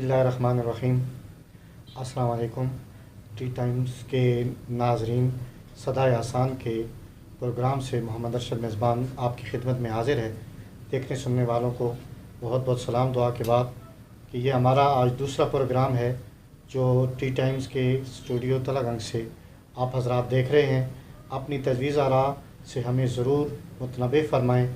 बिस्मिल्लाहिर्रहमानिर्रहीम। अस्सलाम वालेकुम। टी टाइम्स के नाजरीन, सदाए आसान के प्रोग्राम से मोहम्मद अरशद मेज़बान आपकी खिदमत में हाज़िर है। देखने सुनने वालों को बहुत बहुत सलाम दुआ के बाद कि ये हमारा आज दूसरा प्रोग्राम है जो टी टाइम्स के स्टूडियो तलगंग से आप हज़रात देख रहे हैं। अपनी तजवीज़ आरा से हमें ज़रूर मुतनबे फ़रमाएँ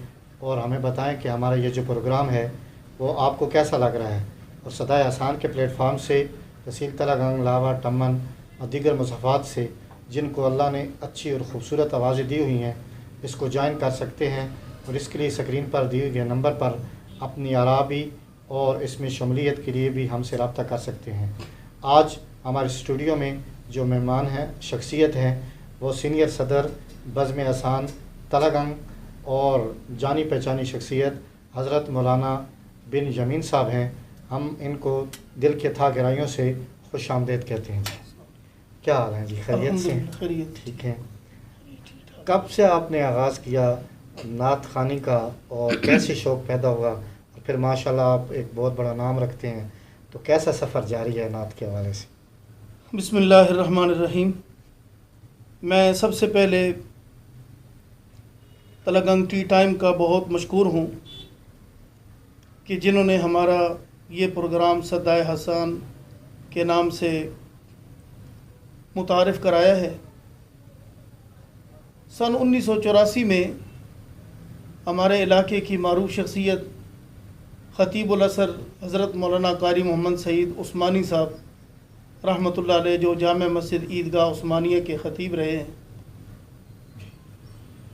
और हमें बताएं कि हमारा ये जो प्रोग्राम है वो आपको कैसा लग रहा है। और सदाए आसान के प्लेटफार्म से तहसील तलगंग, लावा, टमन और दीगर मुसाफ़ात से जिनको अल्लाह ने अच्छी और ख़ूबसूरत आवाज़ें दी हुई हैं इसको ज्वाइन कर सकते हैं और इसके लिए स्क्रीन पर दिए गए नंबर पर अपनी आरा भी और इसमें शमूलियत के लिए भी हमसे रब्ता कर सकते हैं। आज हमारे स्टूडियो में जो मेहमान हैं, शख्सियत हैं, वो सीनियर सदर बज़्म आसान तलगंग और जानी पहचानी शख्सियत हज़रत मौलाना बिन यमीन साहब हैं। हम इनको दिल के था गहराइयों से खुश आमदेद कहते हैं। क्या हाल है जी? खैरियत से? खैरियत। ठीक है। कब से आपने आगाज़ किया नात ख़ानी का और कैसे शौक़ पैदा हुआ? और फिर माशाल्लाह आप एक बहुत बड़ा नाम रखते हैं, तो कैसा सफ़र जारी है नात के हवाले से? बिस्मिल्लाहिर्रहमानिर्रहीम। मैं सबसे पहले तलगंग टी टाइम का बहुत मशकूर हूँ कि जिन्होंने हमारा ये प्रोग्राम सदाए हसन के नाम से मुतारिफ़ कराया है। सन 1984 में हमारे इलाके की मारूफ शख्सियत ख़तीबुल असर हज़रत मौलाना कारी मोहम्मद सईद उस्मानी साहब रहमतुल्लाह अलैह, जो जामे मस्जिद ईदगाह उस्मानिया के ख़तीब रहे हैं,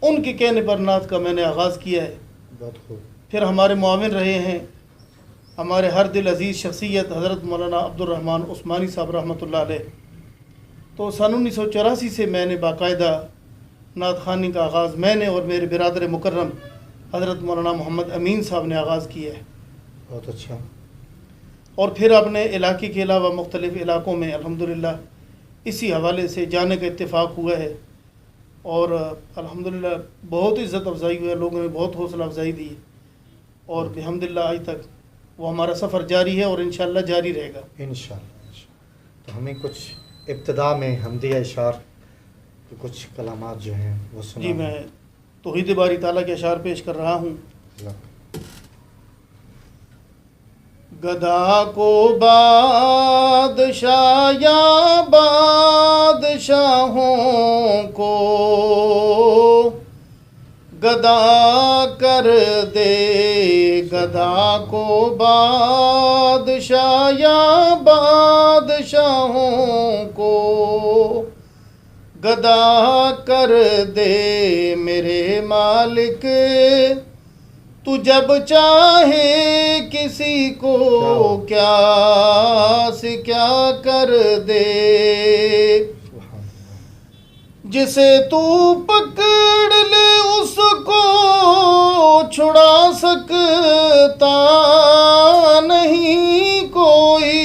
उनके कहने पर नात का मैंने आगाज़ किया है। बहुत खूब। फिर हमारे मुआविन रहे हैं हमारे हर दिल अज़ीज़ शख्सियत हज़रत मौलाना अब्दुर्रहमान उस्मानी साहब रहमतुल्लाह अलैह। तो सन 1984 से मैंने बाकायदा नात ख़ानी का आगाज़ मैंने और मेरे बिरादर मुकर्रम हज़रत मौलाना मोहम्मद अमीन साहब ने आगाज़ किया है। बहुत अच्छा। और फिर अपने इलाके के अलावा मुख्तलिफ़ इलाक़ों में अल्हम्दुलिल्लाह इसी हवाले से जाने का इत्तेफ़ाक़ हुआ है और अल्हम्दुलिल्लाह बहुत इज़्ज़त अफ़ज़ाई हुई है, लोगों ने बहुत हौसला अफ़ज़ाई दी और बिहम्दिल्लाह आज तक वो हमारा सफ़र जारी है और इंशाअल्लाह जारी रहेगा इंशाअल्लाह। तो हमें कुछ इब्तिदा में हमदिया इशार के कुछ कलामात जो हैं वो सुना। जी, मैं तौहीद बारी ताला के अशार पेश कर रहा हूँ। गदा को बादशाह या बादशाहों को गदा कर दे, गदा को बादशाह या बादशाहों को गदा कर दे मेरे मालिक। तू जब चाहे किसी को क्या से क्या कर दे, जिसे तू पकड़ ले उसको छुड़ा सकता नहीं कोई,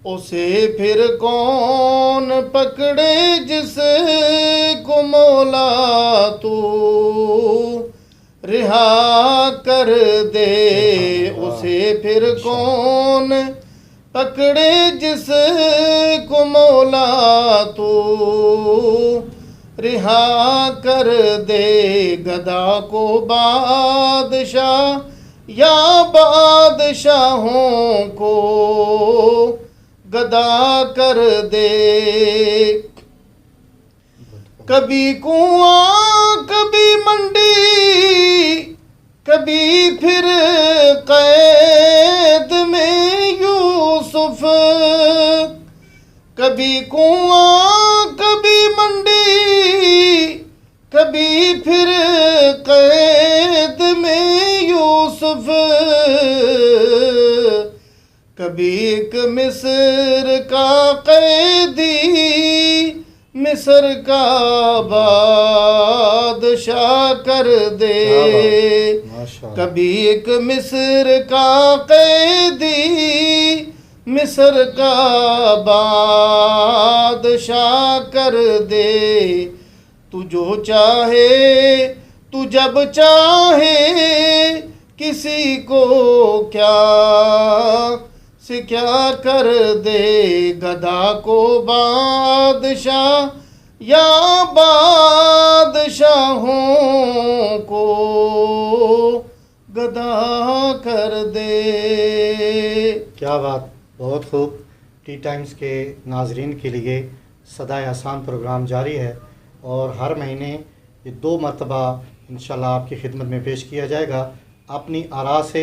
उसे फिर कौन पकड़े जिसे को मौला तू रिहा कर दे, उसे फिर कौन पकड़े जिसे को मौला तू रिहा कर दे। गदा को बादशाह या बादशाहों को गदा कर दे। कभी कुआं कभी मंडी कभी फिर कैद में यूसुफ, कभी कुआं कभी मंडी कभी फिर कैद में यूसुफ, कभी एक मिस्र का कैदी मिस्र का बादशाह कर दे, कभी एक मिस्र का कैदी मिस्र का बादशाह कर दे। तू जो चाहे तू जब चाहे किसी को क्या से क्या कर दे, गदा को बादशाह या बादशाहों को गदा कर दे। क्या बात, बहुत खूब। टी टाइम्स के नाजरीन के लिए सदाए आसान प्रोग्राम जारी है और हर महीने ये 2 मरतबा इंशाल्लाह आपकी खिदमत में पेश किया जाएगा। अपनी आरा से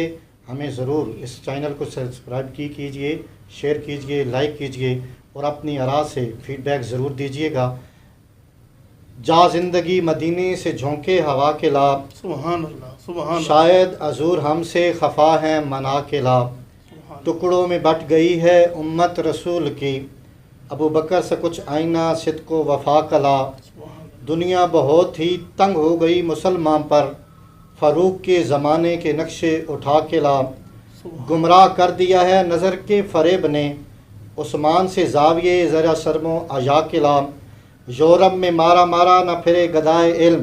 हमें ज़रूर इस चैनल को सब्सक्राइब कीजिए, शेयर कीजिए, लाइक कीजिए और अपनी आरा से फीडबैक ज़रूर दीजिएगा। जा ज़िंदगी मदीने से झोंके हवा के लाभ, सुभान अल्लाह, सुभान अल्लाह। शायद अजूर हमसे खफा है मना के लाभ, टुकड़ों में बट गई है उम्मत रसूल की, अबू बकर से कुछ आईना सिद्को वफा कला, दुनिया बहुत ही तंग हो गई मुसलमान पर, फ़ारूक के ज़माने के नक्शे उठा के ला, गुमराह कर दिया है नज़र के फ़रेब ने, उस्मान से जाविये ज़रा शर्मो अजा के ला, यूरोप में मारा मारा न फिरे गदाए इल्म,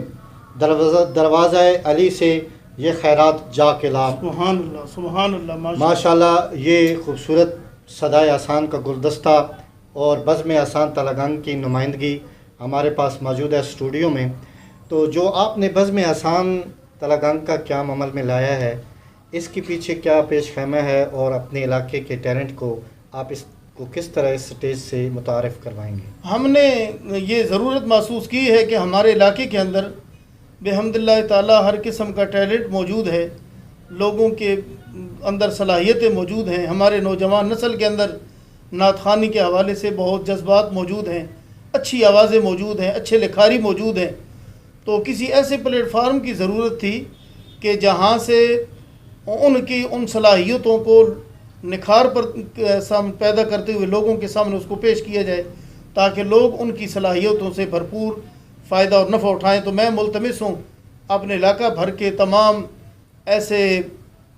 दरवाज़ा अली से ये खैरात जा के ला। सुभान अल्लाह, सुभान अल्लाह, माशाल्लाह। ये खूबसूरत सदाए आसान का गुलदस्ता और बज़्म आसान तलगंग की नुमाइंदगी हमारे पास मौजूद है स्टूडियो में। तो जो आपने बज़्म आसान तलगंग का क्या अमल में लाया है, इसके पीछे क्या पेश ख़ैमा है और अपने इलाके के टैलेंट को आप इसको किस तरह इस स्टेज से मुतारिफ़ करवाएंगे? हमने ये ज़रूरत महसूस की है कि हमारे इलाके के अंदर बेहम्दुलिल्लाह ताला हर किस्म का टैलेंट मौजूद है, लोगों के अंदर सलाहियतें मौजूद हैं। हमारे नौजवान नस्ल के अंदर नात ख़्वानी के हवाले से बहुत जज्बात मौजूद हैं, अच्छी आवाज़ें मौजूद हैं, अच्छे लिखारी मौजूद हैं। तो किसी ऐसे प्लेटफार्म की ज़रूरत थी कि जहाँ से उनकी उन सलाहियतों को निखार पर पैदा करते हुए लोगों के सामने उसको पेश किया जाए, ताकि लोग उनकी सलाहियतों से भरपूर फ़ायदा और नफ़ा उठाएं। तो मैं मुल्तमिस हूँ अपने इलाका भर के तमाम ऐसे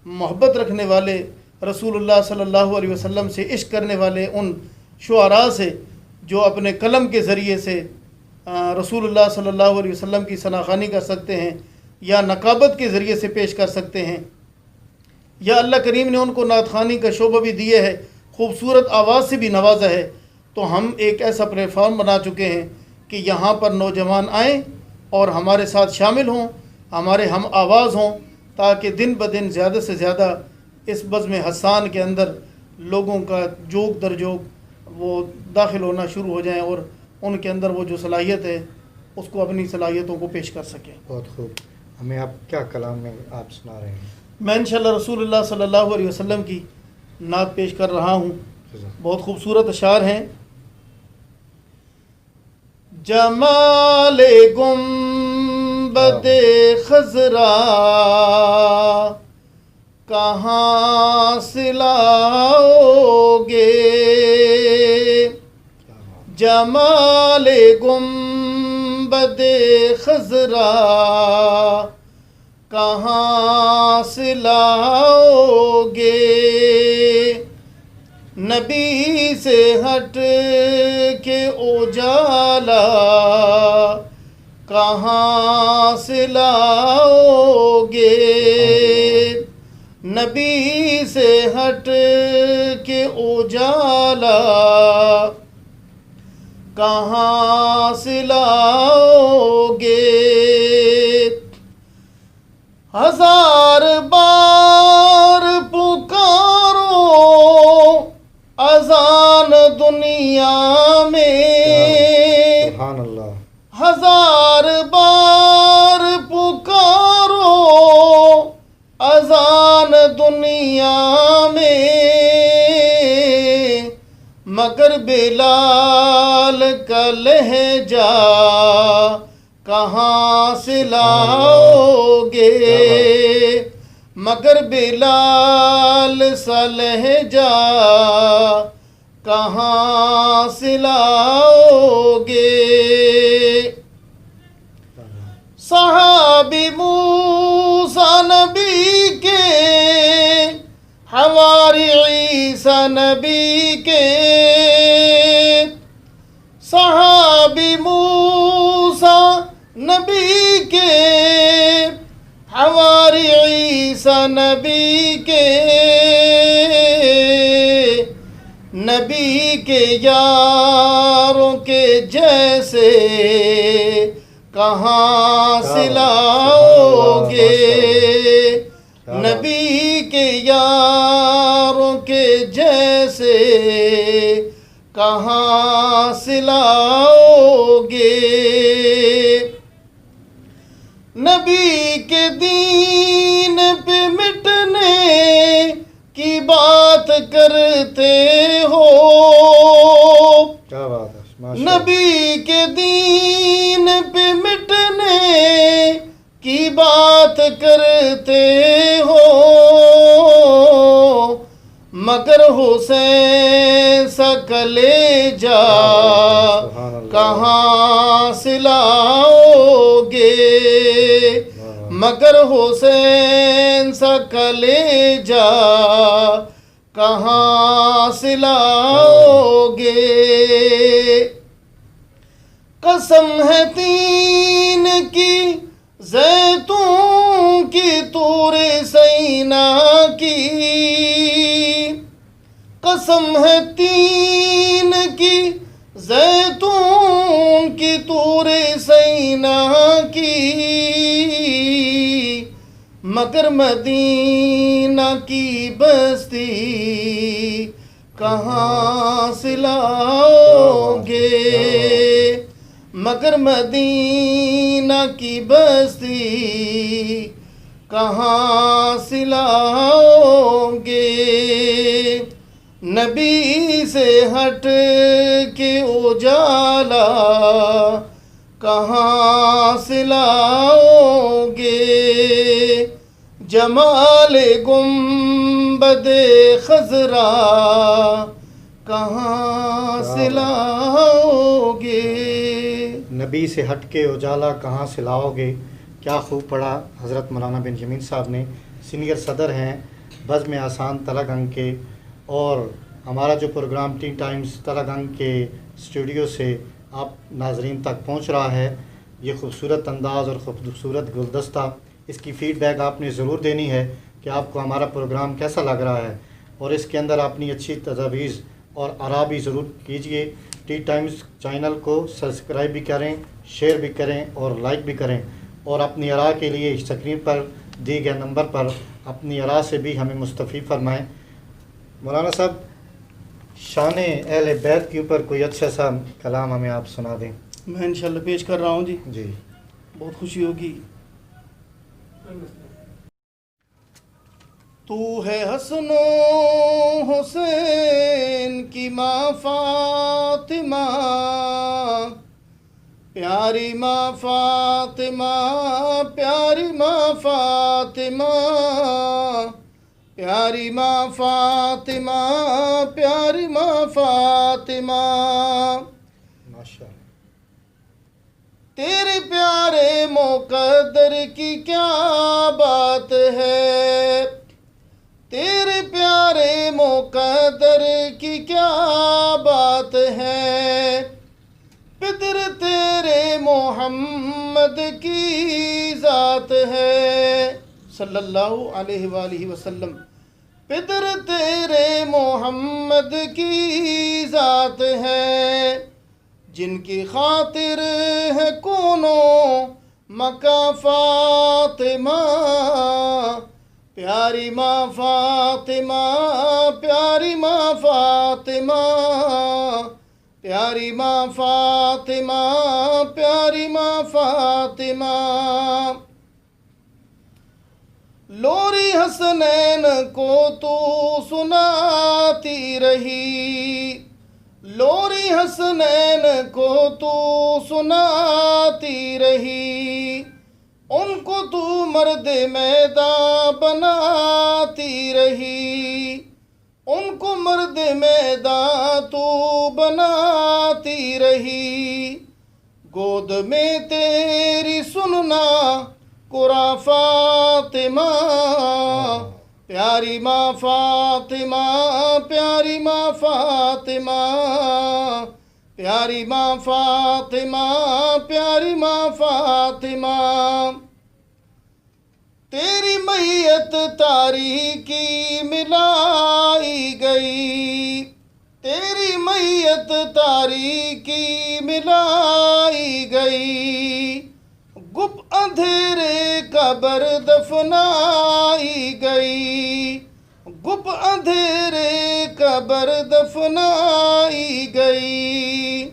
मोहब्बत रखने वाले, रसूलुल्लाह सल्लल्लाहु अलैहि वसल्लम से इश्क करने वाले उन शुआरा से जो अपने कलम के ज़रिए से रसूलुल्लाह सल्लल्लाहु अलैहि वसल्लम की सनाखानी कर सकते हैं या नकाबत के ज़रिए से पेश कर सकते हैं, या अल्लाह करीम ने उनको नात ख़्वानी का शोबा भी दिया है, खूबसूरत आवाज़ से भी नवाजा है। तो हम एक ऐसा प्लेटफॉर्म बना चुके हैं कि यहाँ पर नौजवान आएँ और हमारे साथ शामिल हों, हमारे हम आवाज़ हों, ताकि दिन ब दिन ज़्यादा से ज़्यादा इस बज़्म हसान के अंदर लोगों का जोग दर जोग वो दाखिल होना शुरू हो जाएं और उनके अंदर वो जो सलाहियत है उसको अपनी सलाहियतों को पेश कर सकें। बहुत खूब। हमें आप क्या कलाम में आप सुना रहे हैं? मैं इंशाअल्लाह रसूलुल्लाह सल्लल्लाहु अलैहि वसल्लम की नात पेश कर रहा हूँ। बहुत खूबसूरत अशार हैं। जमाले गुंबदे खज़रा कहाँ से लाओगे, जमाले गुंबदे खज़रा कहाँ से लाओगे, नबी से हट के उजाला कहाँ से लाओगे, नबी से हट के उजाला कहाँ से लाओगे, हजार बार पुकारो अजान दुनिया में, सुभान अल्लाह, हजार बार पुकारो अजान दुनिया में, मगर बिलाल का लहजा कहाँ से लाओगे, मगर बिलाल सा लहजा कहाँ से लाओगे, सहाबी मूसा नबी के हवारी ईसा नबी के, सहाबी मूसा नबी के हवारी ईसा नबी के यारों के जैसे कहाँ सिलाओगे, नबी के यारों के जैसे कहाँ सिलाओगे। नबी के दीन पे मिटने की बात करते हो, क्या बात है, नबी के दीन पे मिटने की बात करते हो, मगर हुसैन सा कलेजा कहाँ सिलाओगे, मगर हुसैन सा कलेजा कहाँ सिलाओगे। कसम है तीन की जैतून की तूरे सैना की, कसम है तीन की जैतून की तूरे सैना की, मगर मदीना की बस्ती कहाँ सिलाओगे, मगर मदीना की बस्ती कहाँ सिलाओगे। नबी से हट के उजाला कहाँ सिलाओगे, जमाले गुंबदे खजरा कहाँ सिलाओगे। नबी से हट के उजाला कहाँ सिलाओगे, क्या खूब पढ़ा हज़रत मौलाना बिन जमीन साहब ने। सीनियर सदर हैं बज़्म आसान तलागंग के, और हमारा जो प्रोग्राम टी टाइम्स तलागंग के स्टूडियो से आप नाजरीन तक पहुंच रहा है, ये खूबसूरत अंदाज़ और खूबसूरत गुलदस्ता, इसकी फ़ीडबैक आपने ज़रूर देनी है कि आपको हमारा प्रोग्राम कैसा लग रहा है, और इसके अंदर अपनी अच्छी तजावीज़ और आरा भी ज़रूर कीजिए। टी टाइम्स चैनल को सब्सक्राइब भी करें, शेयर भी करें और लाइक भी करें, और अपनी आरा के लिए स्क्रीन पर दिए गए नंबर पर अपनी आरा से भी हमें मुस्तफ़ीद फरमाएँ। मौलाना साहब, शान अहले बैत के ऊपर कोई अच्छा सा कलाम हमें आप सुना दें। मैं इंशाल्लाह पेश कर रहा हूँ जी, बहुत खुशी होगी। तू है हसनो हुसैन की माँ फातिमा, प्यारी माँ फातिमा, प्यारी माँ फातिमा, प्यारी माँ फातिमा, प्यारी माँ फातिमा। माशाअल्लाह। तेरे प्यारे मुक़द्दर की क्या बात है, तेरे प्यारे मुक़द्दर की क्या बात है, पितर तेरे मोहम्मद की ज़ात है सल्लल्लाहु अलैहि वसल्लम, पितर तेरे मोहम्मद की ज़ात है, जिनकी खातिर है कौनो मका फातिमा, प्यारी माँ फातिमा, प्यारी माँ फातिमा, प्यारी माँ फातिमा, प्यारी माँ फातिमा। लोरी हसनैन को तू सुनाती रही, लोरी हसनैन को तू सुनाती रही, उनको तू मर्द मैदान बनाती रही, उनको मर्द मैदान तू बनाती रही, गोद में तेरी सुनना कुरा फातिमा, प्यारी माँ फातिमा, प्यारी माँ फातिमा, प्यारी माँ फातिमा, प्यारी माँ फातिमा। तेरी मैयत तारीकी मिलाई गई, तेरी मैयत तारीकी मिलाई गई, गुप अंधेरे कबर दफनाई गई, गुप अंधेरे कबर दफनाई गई।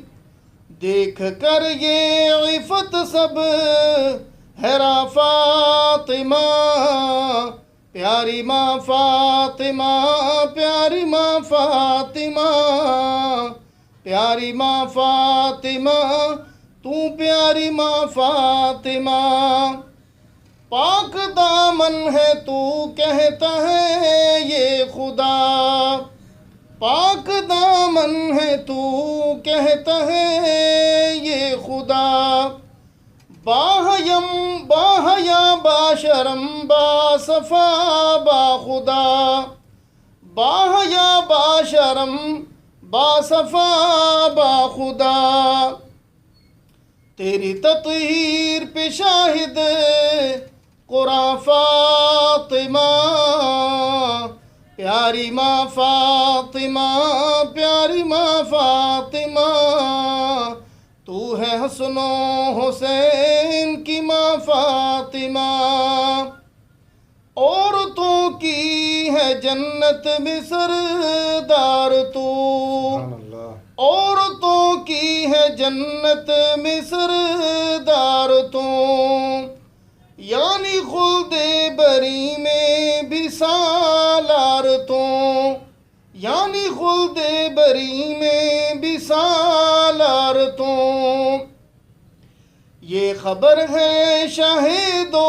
देख कर ये इफ़त सब हैरा फातिमा, प्यारी माँ फातिमा, प्यारी माँ फातिमा, प्यारी माँ फातिमा, तू प्यारी माँ फातिमा। पाक दामन है तू कहता है ये खुदा, पाक दामन है तू कहता है ये खुदा। बाहयम बाहया बाशरम बासफा बाखुदा, बाहया बाशरम बासफा बाखुदा। तेरी तत्हीर पे शाहिद कुरान फातिमा, प्यारी माँ फातिमा, प्यारी माँ फातिमा, तू है हसनो हुसैन की माँ फातिमा। औरतों की है जन्नत में सरदार तू, औरतों की है जन्नत में सरदार तू, यानी खुल्दे बरी में भी सालार तू, यानी खुल्दे बरी में भी सालार तू। ये खबर है शाहिदो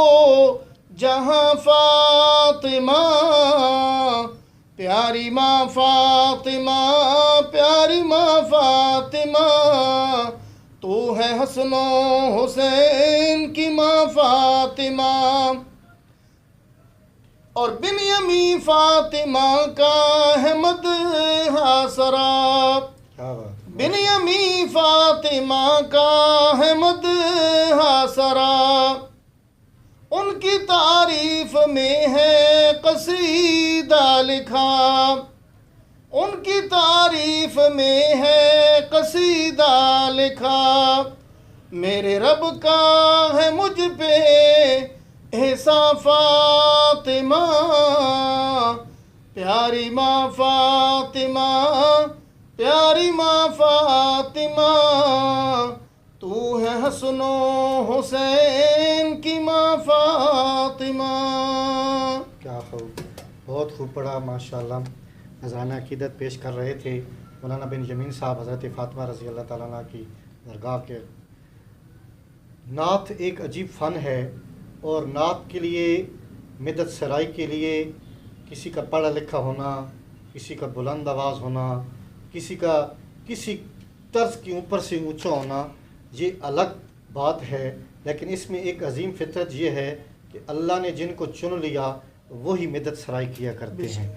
जहाँ फातिमा, प्यारी माँ फातिमा, प्यारी माँ फातिमा, तू है हसनो हुसैन की माँ फातिमा। और बिन्यामी फातिमा का है मदहा सराब, बिन्यामी फातिमा का है मदहा सराब। उनकी तारीफ में है कसीदा लिखा, उनकी तारीफ में है कसीदा लिखा। मेरे रब का है मुझ पे एहसान फातिमा, प्यारी माँ फातिमा, प्यारी माँ फातिमा, तू है हसनो हुसैन की माँ फातिमा। क्या खूब, बहुत खूब पढ़ा माशाल्लाह। नज़राना अक़ीदत पेश कर रहे थे मौलाना बिन जमीन साहब हज़रत फ़ातिमा रज़ी अल्लाह ताला अन्हा की दरगाह के। नात एक अजीब फ़न है और नात के लिए मिदत सराई के लिए किसी का पढ़ा लिखा होना, किसी का बुलंद आवाज़ होना, किसी का किसी तर्ज के ऊपर से ऊंचा होना, ये अलग बात है। लेकिन इसमें एक अजीम फितरत ये है कि अल्लाह ने जिनको चुन लिया वही मिदत सराई किया करते हैं।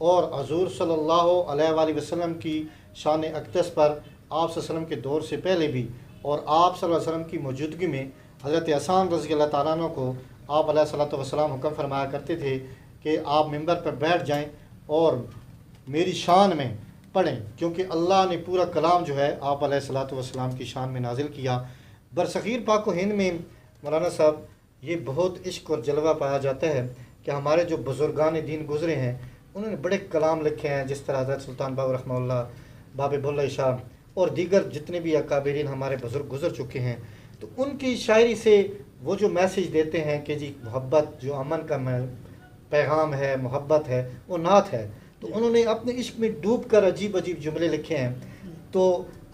और हज़ूर सल्लल्लाहु अलैहि वसल्लम की शान अक़दस पर आप सल्लल्लाहु अलैहि वसल्लम के दौर से पहले भी और आप सल्लल्लाहु अलैहि वसल्लम की मौजूदगी में हज़रत हसन रज़ी अल्लाह ताला अन्हु को आप अलैहिस्सलातु वस्सलाम हुक्म फरमाया करते थे कि आप मिंबर पर बैठ जाएं और मेरी शान में पढ़ें, क्योंकि अल्लाह ने पूरा कलाम जो है आप अलैहिस्सलातु वस्सलाम की शान में नाजिल किया। बरसग़ीर पाक व हिंद में मौलाना साहब ये बहुत इश्क और जलवा पाया जाता है कि हमारे जो बुज़ुर्गान दीन गुज़रे हैं उन्होंने बड़े कलाम लिखे हैं, जिस तरह हज़रत सुल्तान बाहू रहमतुल्लाह, बाबे बुल्ला शाह और दीगर जितने भी अकाबिरीन हमारे बुज़ुर्ग गुज़र चुके हैं, तो उनकी शायरी से वो जो मैसेज देते हैं कि जी मोहब्बत जो अमन का पैगाम है, मोहब्बत है, वो नात है। तो उन्होंने अपने इश्क में डूब कर अजीब अजीब जुमले लिखे हैं। तो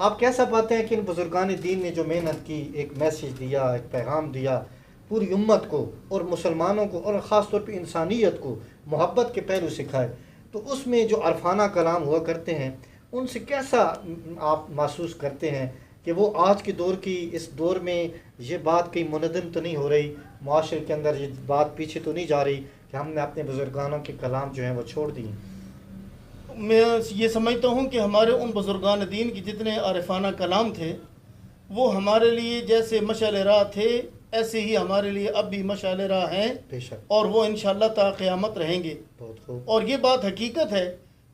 आप कैसा पाते हैं कि इन बुज़ुर्गान दीन ने जो मेहनत की, एक मैसेज दिया, एक पैगाम दिया पूरी उम्मत को और मुसलमानों को और ख़ास तौर पे इंसानियत को मोहब्बत के पहलू सिखाए, तो उसमें जो अरफाना कलाम हुआ करते हैं उनसे कैसा आप महसूस करते हैं कि वो आज के दौर की इस दौर में ये बात कहीं मुनदम तो नहीं हो रही, माशरे के अंदर ये बात पीछे तो नहीं जा रही कि हमने अपने बुज़ुर्गानों के कलाम जो हैं वो छोड़ दिए? मैं ये समझता हूँ कि हमारे उन बुज़ुर्गान दीन के जितने आरिफाना कलाम थे वो हमारे लिए जैसे मशाल राह थे ऐसे ही हमारे लिए अब भी मशाल राह हैं बेशक। और वो इंशाअल्लाह ता क़यामत रहेंगे। बहुत खूब। और ये बात हकीकत है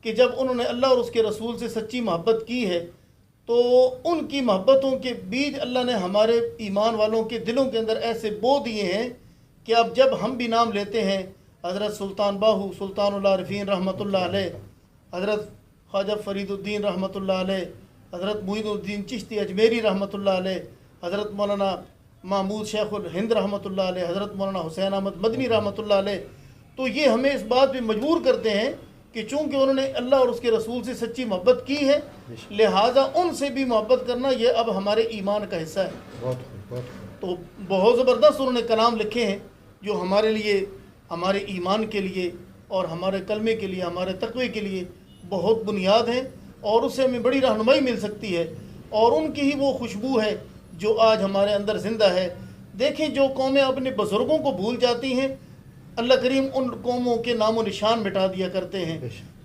कि जब उन्होंने अल्लाह और उसके रसूल से सच्ची मोहब्बत की है तो उनकी मोहब्बतों के बीज अल्लाह ने हमारे ईमान वालों के दिलों के अंदर ऐसे बो दिए हैं कि अब जब हम भी नाम लेते हैं हज़रत सुल्तान बाहू सुल्तानुल आरिफीन रहमतुल्लाह अलैह, हज़रत ख्वाजा फरीदुद्दीन रहमतुल्लाह अलैह, हज़रत मुईनुद्दीन चिश्ती अजमेरी रहमतुल्लाह अलैह, हज़रत मौलाना महमूद शेखुल हिंद रहमतुल्लाह अलैह, हज़रत मौलाना हुसैन अहमद मदनी रहमतुल्लाह अलैह, तो ये हमें इस बात पे मजबूर करते हैं कि चूँकि उन्होंने अल्लाह और उसके रसूल से सच्ची मोहब्बत की है, लिहाजा उनसे भी मोहब्बत करना ये अब हमारे ईमान का हिस्सा है। बहुत खूब, बहुत खूब। तो बहुत ज़बरदस्त उन्होंने कलाम लिखे हैं जो हमारे लिए, हमारे ईमान के लिए और हमारे कलमे के लिए, हमारे तक़वे के लिए बहुत बुनियाद हैं और उससे हमें बड़ी रहनुमाई मिल सकती है और उनकी ही वो खुशबू है जो आज हमारे अंदर ज़िंदा है। देखें, जो कौमें अपने बुज़ुर्गों को भूल जाती हैं, अल्लाह करीम उन कौमों के नामो निशान मिटा दिया करते हैं।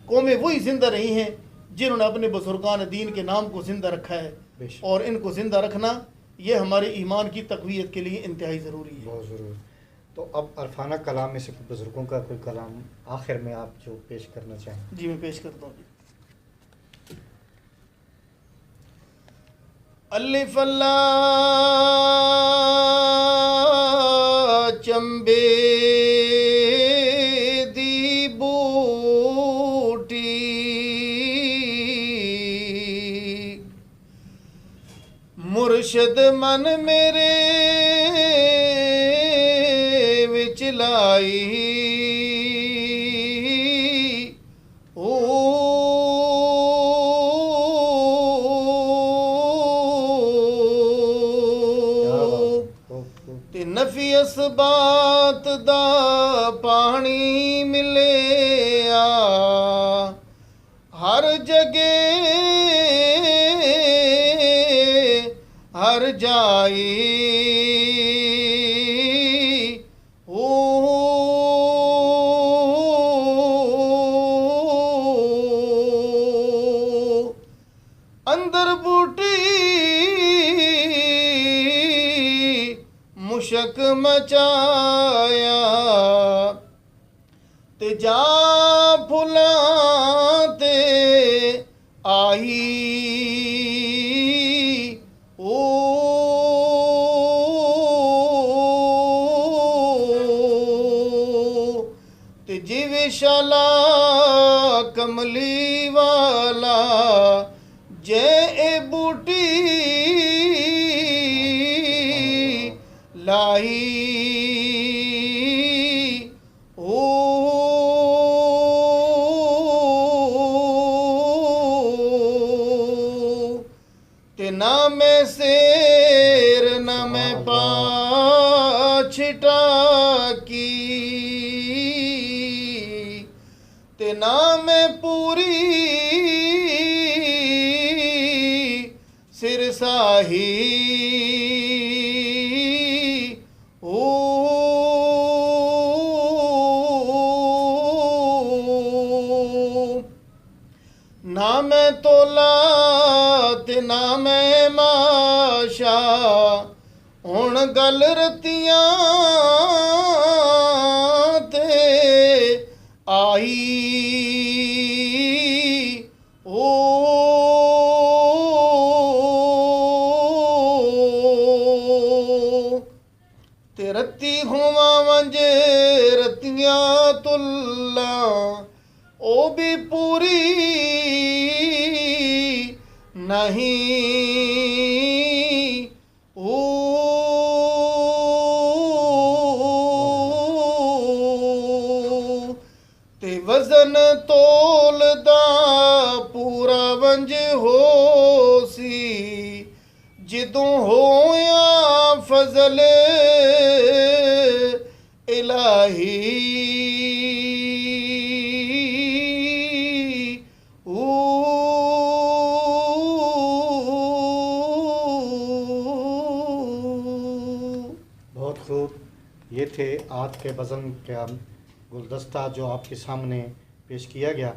कौमें वही ज़िंदा रही हैं जिन्होंने अपने बुज़ुर्गान दीन के नाम को ज़िंदा रखा है और इनको ज़िंदा रखना ये हमारे ईमान की तक़वियत के लिए इंतहाई ज़रूरी है। बहुत ज़रूरी। तो अब अरफाना कलाम में से कुछ बुज़ुर्गों का कोई कलाम आखिर में आप जो पेश करना चाहें। जी मैं पेश करता हूँ। अलिफ अल्लाह चंबे दी बूटी मुर्शद मन मेरे विच लाई नफियस बात दा पानी मिले हर जगह हर जाई अंदर बूटी मुशक मचाया ते जा फुलां ते आई ते जिवे शाला कमली वाला जै ए बूटी लाई ते ना मैं शेर ना मैं पाछटा की ते ना मैं पूरी सिरसाही ना मैं तोला ते ना मैं माशा हुण गल रतियां ते आई ते रत्ती होवा वंजे रतियां तुल्ला ओ भी पूरी नहीं ते वजन तोलदा पूरा वंज होसी जिदों होया फजल इलाही ये थे आज के बज़म का गुलदस्ता जो आपके सामने पेश किया गया।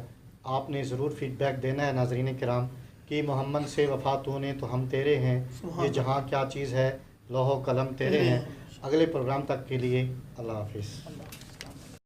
आपने ज़रूर फ़ीडबैक देना है नाज़रीन किराम कि मोहम्मद से वफ़ा तूने तो हम तेरे हैं, ये जहाँ क्या चीज़ है लोहो कलम तेरे हैं। अगले प्रोग्राम तक के लिए अल्लाह हाफिज़।